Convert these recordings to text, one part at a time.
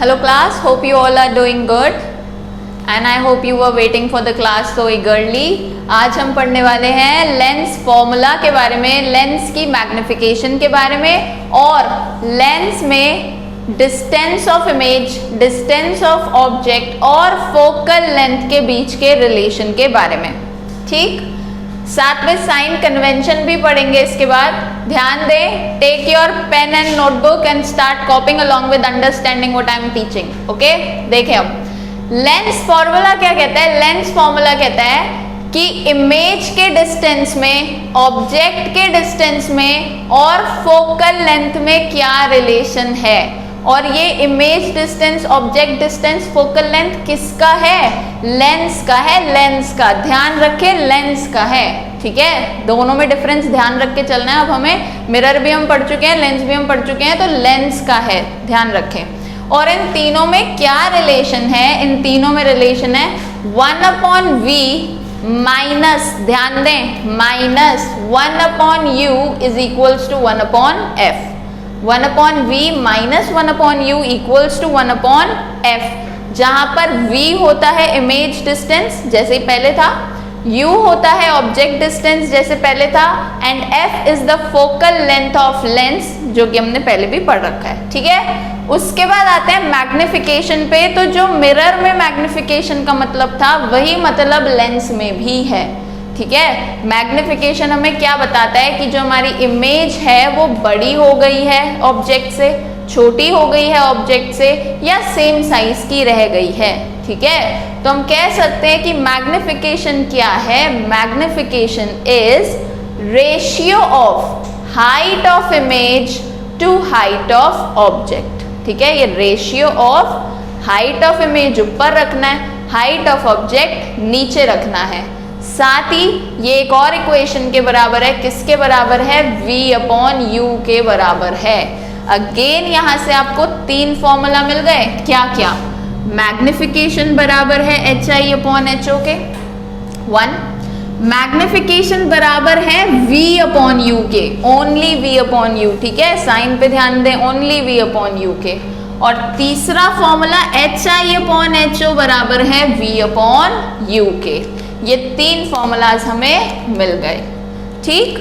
Hello class, hope you all are doing good and I hope you were waiting for the class so eagerly. आज हम पढ़ने वाले हैं lens formula के बारे में, लेंस की मैग्निफिकेशन के बारे में और लेंस में distance of image, distance of object और फोकल लेंथ के बीच के रिलेशन के बारे में। ठीक, साथ में साइन कन्वेंशन भी पढ़ेंगे इसके बाद। ध्यान दें, take your pen and notebook and start copying along with understanding what I am teaching. Okay, देखें अब लेंस फॉर्मूला क्या कहता है। लेंस फॉर्मूला कहता है कि इमेज के डिस्टेंस में, ऑब्जेक्ट के डिस्टेंस में और फोकल लेंथ में क्या रिलेशन है। और ये image distance, object distance, focal length किसका है? लेंस का है, लेंस का। ध्यान रखें, लेंस का है। ठीक है, दोनों में डिफरेंस ध्यान रख के चलना है। अब हमें मिरर भी हम पढ़ चुके हैं, लेंस भी हम पढ़ चुके हैं, तो लेंस का है, ध्यान रखें। और इन तीनों में क्या रिलेशन है? इन तीनों में रिलेशन है 1/v माइनस, ध्यान दें, minus 1/u is equals to 1/f। 1/v minus 1/u equals to 1/f, जहां पर v होता है इमेज डिस्टेंस जैसे ही पहले था, u होता है ऑब्जेक्ट डिस्टेंस जैसे पहले था, and f is the focal length of lens, जो कि हमने पहले भी पढ़ रखा है। ठीक है, उसके बाद आते हैं मैग्निफिकेशन पे। तो जो मिरर में मैग्निफिकेशन का मतलब था वही मतलब लेंस में भी है। ठीक है, मैग्निफिकेशन हमें क्या बताता है कि जो हमारी इमेज है वो बड़ी हो गई है ऑब्जेक्ट से, छोटी हो गई है ऑब्जेक्ट से, या सेम साइज की रह गई है। ठीक है, तो हम कह सकते हैं कि मैग्निफिकेशन क्या है। Magnification is ratio of height of image to height of object. ठीक है, ये ratio of height of image ऊपर रखना है, हाइट ऑफ ऑब्जेक्ट नीचे रखना है। साथ ही ये एक और इक्वेशन के बराबर है, किसके बराबर है? v/u के बराबर है। अगेन यहां से आपको तीन फॉर्मूला मिल गए। क्या क्या? मैग्निफिकेशन बराबर है hi/ho के 1, मैग्निफिकेशन बराबर है v/u के, ओनली v/u। ठीक है, साइन पे ध्यान दें, ओनली v/u के। और तीसरा फॉर्मूला hi/ho बराबर है v/u के। ये तीन फॉर्मूलाज हमें मिल गए। ठीक,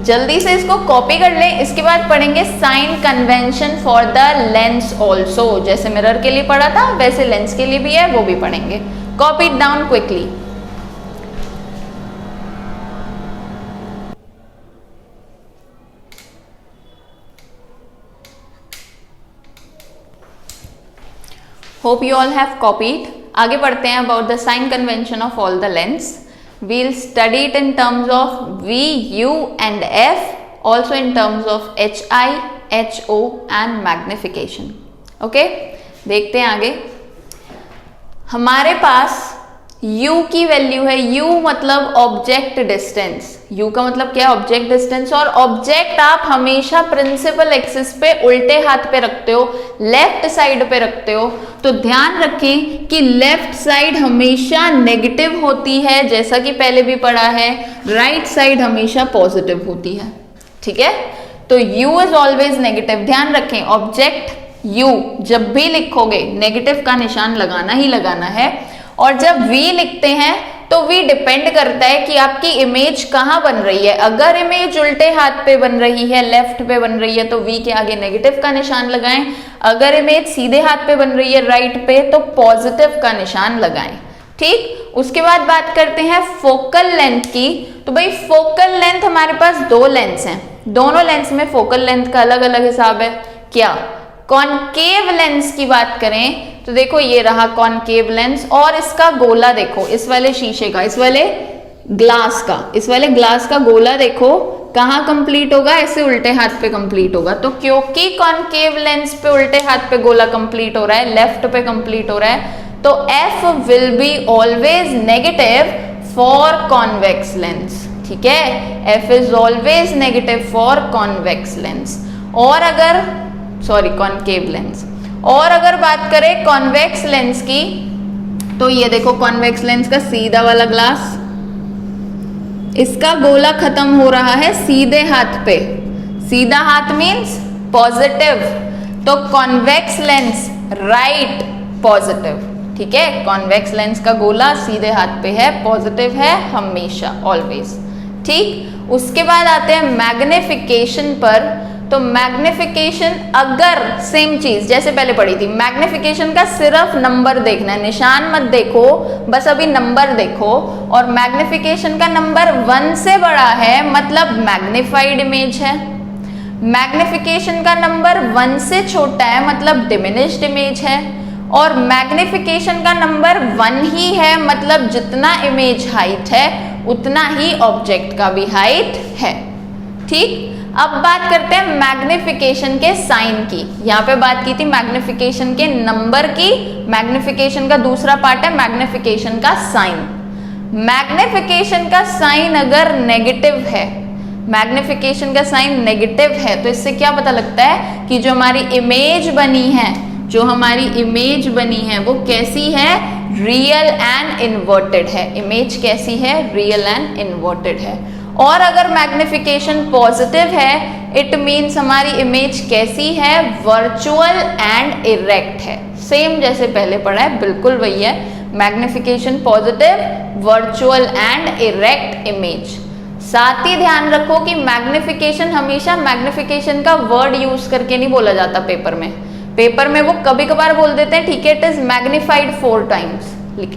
जल्दी से इसको कॉपी कर लें। इसके बाद पढ़ेंगे sign convention for the lens also. जैसे मिरर के लिए पढ़ा था वैसे लेंस के लिए भी है, वो भी पढ़ेंगे। Copy it down quickly. Hope you all have copied. आगे बढ़ते हैं about the sign convention of all the lens. We'll study it in terms of v, u and f, also in terms of hi, ho and magnification. Okay, देखते हैं आगे। हमारे पास u की value है, u मतलब ऑब्जेक्ट डिस्टेंस। u का मतलब क्या है? Object distance. और ऑब्जेक्ट आप हमेशा प्रिंसिपल एक्सिस पे उल्टे हाथ पे रखते हो, लेफ्ट साइड पे रखते हो। तो ध्यान रखें कि लेफ्ट साइड हमेशा नेगेटिव होती है, जैसा कि पहले भी पढ़ा है। राइट साइड हमेशा पॉजिटिव होती है। ठीक है, तो u इज ऑलवेज नेगेटिव। ध्यान रखें, ऑब्जेक्ट u जब भी लिखोगे नेगेटिव का निशान लगाना ही लगाना है। और जब v लिखते हैं तो v डिपेंड करता है कि आपकी इमेज कहाँ बन रही है। अगर इमेज उल्टे हाथ पे बन रही है, लेफ्ट पे बन रही है, तो v के आगे नेगेटिव का निशान लगाएं। अगर इमेज सीधे हाथ पे बन रही है, राइट पे, तो पॉजिटिव का निशान लगाएं। ठीक, उसके बाद बात करते हैं फोकल लेंथ की। तो भाई फोकल लेंथ हमारे पास दो लेंस हैं, दोनों लेंस में फोकल लेंथ का अलग अलग हिसाब है। क्या? कॉनकेव लेंस की बात करें तो देखो ये रहा कॉनकेव लेंस, और इसका गोला देखो, इस वाले शीशे का, इस वाले ग्लास का गोला देखो कहाँ कंप्लीट होगा? ऐसे उल्टे हाथ पे कंप्लीट होगा। तो क्योंकि कॉनकेव लेंस पे उल्टे हाथ पे गोला कंप्लीट हो रहा है, लेफ्ट पे कंप्लीट हो रहा है, तो f will be always negative for convex lens. ठीक है, f is always negative for convex lens. और अगर कॉनकेव लेंस। और अगर बात करें कॉन्वेक्स लेंस की, तो ये देखो कॉन्वेक्स लेंस का सीधा वाला ग्लास, इसका गोला खत्म हो रहा है सीधे हाथ पे। सीधा हाथ मीन्स पॉजिटिव, तो कॉन्वेक्स लेंस राइट पॉजिटिव। ठीक है, कॉन्वेक्स लेंस का गोला सीधे हाथ पे है, पॉजिटिव है हमेशा, ऑलवेज। ठीक, उसके बाद आते हैं मैग्निफिकेशन पर। तो मैग्निफिकेशन, अगर सेम चीज जैसे पहले पढ़ी थी, मैग्निफिकेशन का सिर्फ नंबर देखना है, निशान मत देखो, बस अभी नंबर देखो। और मैग्निफिकेशन का नंबर 1 से बड़ा है मतलब मैग्निफाइड इमेज है। मैग्निफिकेशन का नंबर 1 से छोटा है मतलब डिमिनिश्ड इमेज है। और मैग्निफिकेशन का नंबर 1 ही है मतलब जितना इमेज हाइट है उतना ही ऑब्जेक्ट का भी हाइट है। ठीक, अब बात करते हैं मैग्निफिकेशन के साइन की। यहाँ पे बात की थी मैग्निफिकेशन के नंबर की, मैग्निफिकेशन का दूसरा पार्ट है मैग्निफिकेशन का साइन। मैग्निफिकेशन का साइन अगर नेगेटिव है, मैग्निफिकेशन का साइन नेगेटिव है, तो इससे क्या पता लगता है कि जो हमारी इमेज बनी है, जो हमारी इमेज बनी है वो कैसी है, रियल एंड इन्वर्टेड है। इमेज कैसी है, रियल एंड इन्वर्टेड है। और अगर मैग्निफिकेशन पॉजिटिव है, इट मीन्स हमारी इमेज कैसी है, वर्चुअल एंड इरेक्ट है। सेम जैसे पहले पढ़ा है, बिल्कुल वही है। Magnification positive, virtual and erect image. साथ ही ध्यान रखो कि मैग्निफिकेशन हमेशा मैग्निफिकेशन का वर्ड यूज करके नहीं बोला जाता पेपर में। पेपर में वो कभी कभार बोल देते हैं, ठीक है, इट इज मैग्निफाइड 4 टाइम्स,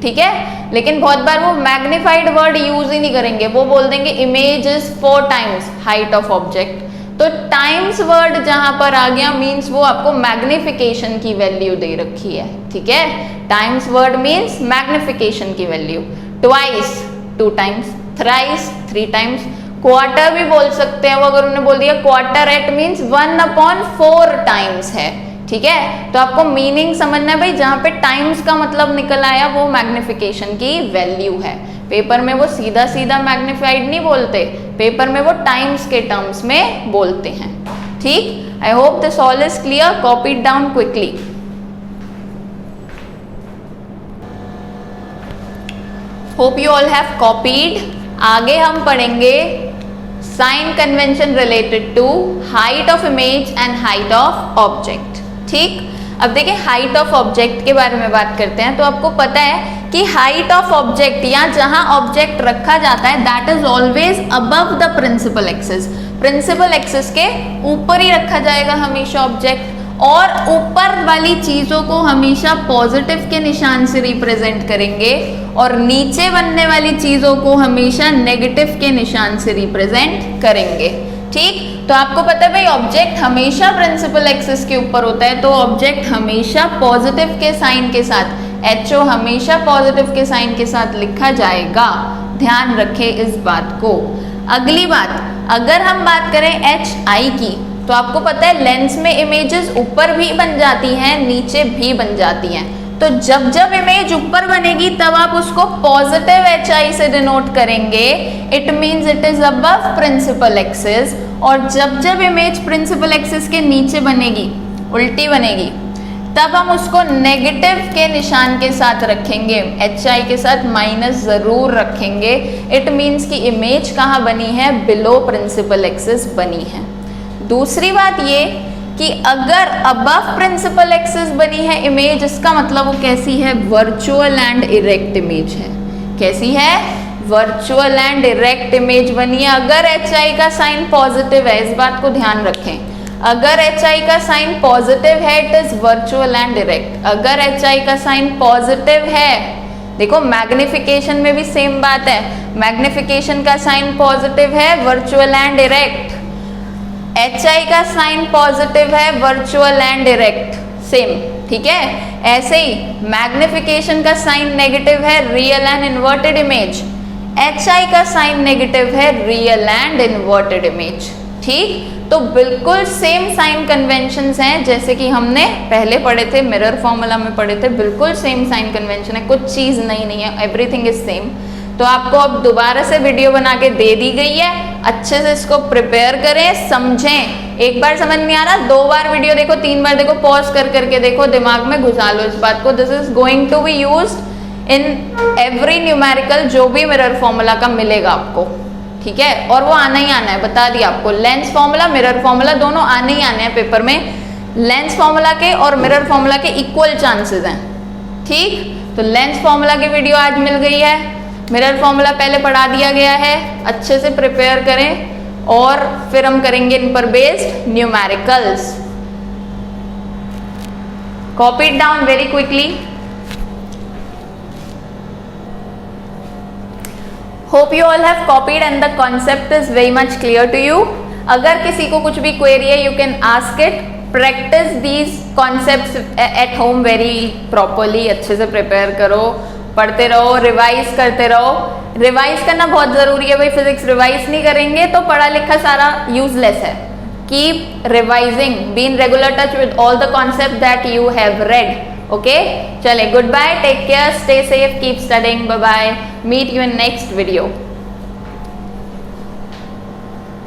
ठीक है, लेकिन बहुत बार वो मैग्निफाइड वर्ड यूज ही नहीं करेंगे, वो बोल देंगे image is 4 times height of object. तो टाइम्स वर्ड जहां पर आ गया मीन्स वो आपको मैग्निफिकेशन की वैल्यू दे रखी है। ठीक है, टाइम्स वर्ड मीन्स मैग्निफिकेशन की value. Twice 2 times, thrice 3 times, quarter भी बोल सकते हैं वो, अगर उन्होंने बोल दिया क्वार्टर एट मीन्स 1/4 टाइम्स है। ठीक है, तो आपको मीनिंग समझना है भाई, जहां पे टाइम्स का मतलब निकल आया वो मैग्निफिकेशन की वैल्यू है। पेपर में वो सीधा सीधा मैग्निफाइड नहीं बोलते, पेपर में वो टाइम्स के टर्म्स में बोलते हैं। ठीक, I hope this all is clear, copy it down quickly. Hope you all have copied. आगे हम पढ़ेंगे sign convention related to height of image and height of object. ठीक, अब देखिए हाइट ऑफ ऑब्जेक्ट के बारे में बात करते हैं। तो आपको पता है कि हाइट ऑफ ऑब्जेक्ट या जहां ऑब्जेक्ट रखा जाता है that is always above the principal axis. Principal axis के ऊपर ही रखा जाएगा हमेशा ऑब्जेक्ट, और ऊपर वाली चीजों को हमेशा पॉजिटिव के निशान से रिप्रेजेंट करेंगे और नीचे बनने वाली चीजों को हमेशा नेगेटिव के निशान से रिप्रेजेंट करेंगे। ठीक, तो आपको पता है भाई ऑब्जेक्ट हमेशा प्रिंसिपल एक्सिस के ऊपर होता है, तो ऑब्जेक्ट हमेशा पॉजिटिव के साइन के साथ, HO हमेशा पॉजिटिव के साइन के साथ लिखा जाएगा। ध्यान रखें इस बात को। अगली बात, अगर हम बात करें HI की, तो आपको पता है लेंस में इमेजेस ऊपर भी बन जाती हैं, नीचे भी बन जाती हैं। तो जब जब इमेज ऊपर बनेगी तब आप उसको पॉजिटिव HI से डिनोट करेंगे, it means it is above principal axis. और जब जब इमेज प्रिंसिपल एक्सिस के नीचे बनेगी, उल्टी बनेगी, तब हम उसको नेगेटिव के निशान के साथ रखेंगे, HI के साथ माइनस जरूर रखेंगे। इट मींस कि इमेज कहाँ बनी है, बिलो प्रिंसिपल एक्सिस बनी है। दूसरी बात ये कि अगर अबव प्रिंसिपल एक्सिस बनी है इमेज, इसका मतलब वो कैसी है, वर्चुअल एंड इरेक्ट इमेज है। कैसी है, वर्चुअल एंड इरेक्ट इमेज बनी है। अगर HI का साइन पॉजिटिव है, इस बात को ध्यान रखें, अगर HI का साइन पॉजिटिव है it is virtual and erect. अगर HI का साइन पॉजिटिव है, देखो मैग्निफिकेशन में भी सेम बात है, मैग्निफिकेशन का साइन पॉजिटिव है, वर्चुअल एंड इरेक्ट। HI का साइन पॉजिटिव है, वर्चुअल एंड इरेक्ट, सेम। ठीक है, ऐसे ही मैग्निफिकेशन का साइन नेगेटिव है, real and inverted image. HI का साइन नेगेटिव है, रियल एंड इन्वर्टेड इमेज। ठीक, तो बिल्कुल सेम साइन कन्वेंशंस हैं जैसे कि हमने पहले पढ़े थे, मिरर फॉर्मूला में पढ़े थे, बिल्कुल सेम साइन कन्वेंशन है, कुछ चीज नई नहीं है, एवरीथिंग इज सेम। तो आपको अब दोबारा से वीडियो बना के दे दी गई है, अच्छे से इसको प्रिपेयर करें, समझें। एक बार समझ नहीं आ रहा, 2 बार वीडियो देखो, 3 बार देखो, पॉज कर करके देखो, दिमाग में घुसा लो इस बात को। This is going to be used in every numerical, जो भी मिरर फॉर्मूला का मिलेगा आपको। ठीक है, और वो आना ही आना है, बता दिया आपको। लेंस फॉर्मूला, मिरर फॉर्मूला दोनों आने ही आने हैं पेपर में। लेंस फॉर्मूला के और मिरर फॉर्मूला के इक्वल चांसेस हैं, ठीक। तो लेंस फॉर्मूला की वीडियो आज मिल गई है, मिरर फॉर्मूला पहले पढ़ा दिया गया है, अच्छे से प्रिपेयर करें और फिर हम करेंगे इन पर based numericals. Copy it down very quickly. Hope you all have copied and the concept is very much clear to you. अगर किसी को कुछ भी क्वेरी है you can ask it. Practice these concepts at home very properly, अच्छे से prepare करो, पढ़ते रहो, रिवाइज करते रहो। रिवाइज करना बहुत जरूरी है भाई, फिजिक्स रिवाइज नहीं करेंगे तो पढ़ा लिखा सारा यूजलेस है। Keep revising, be in regular touch with all the concept that you have read. Okay, चले, good bye, take care, stay safe, keep studying, bye bye, meet you in next video.